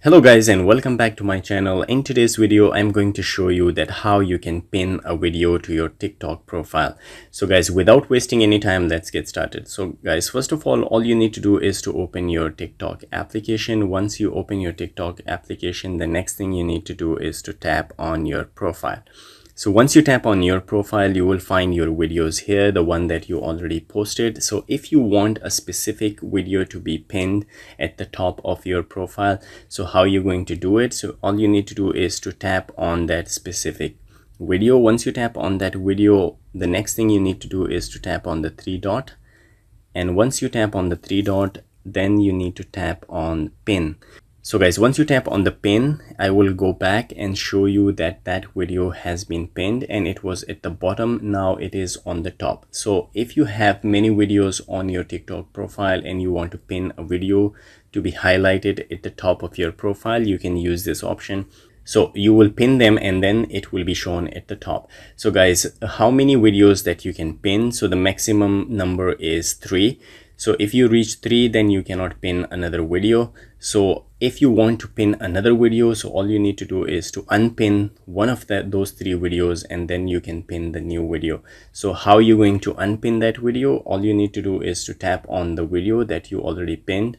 Hello guys, and welcome back to my channel. In today's video I'm going to show you that how you can pin a video to your TikTok profile. So guys, without wasting any time, let's get started. So guys, first of all you need to do is to open your TikTok application. Once you open your TikTok application, the next thing you need to do is to tap on your profile. So once you tap on your profile, you will find your videos here, the one that you already posted. So if you want a specific video to be pinned at the top of your profile, so how you're going to do it? So all you need to do is to tap on that specific video. Once you tap on that video, the next thing you need to do is to tap on the three dot. And once you tap on the three dot, then you need to tap on pin. So guys, once you tap on the pin, I will go back and show you that that video has been pinned, and it was at the bottom. Now it is on the top. So if you have many videos on your TikTok profile and you want to pin a video to be highlighted at the top of your profile, you can use this option. So you will pin them and then it will be shown at the top. So guys, how many videos that you can pin? So the maximum number is 3. So if you reach 3, then you cannot pin another video. So if you want to pin another video, so all you need to do is to unpin one of those 3 videos, and then you can pin the new video. So how you're going to unpin that video? All you need to do is to tap on the video that you already pinned.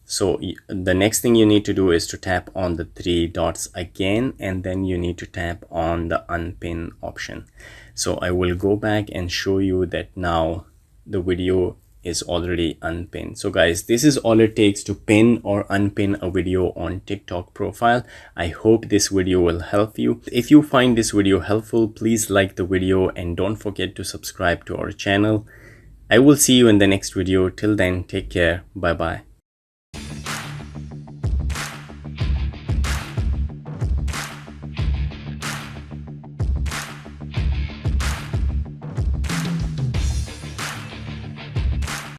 So the next thing you need to do is to tap on the 3 dots again, and then you need to tap on the unpin option. So I will go back and show you that now the video is already unpinned. So guys, this is all it takes to pin or unpin a video on TikTok profile. I hope this video will help you. If you find this video helpful, please like the video and don't forget to subscribe to our channel. I will see you in the next video. Till then, take care. Bye bye.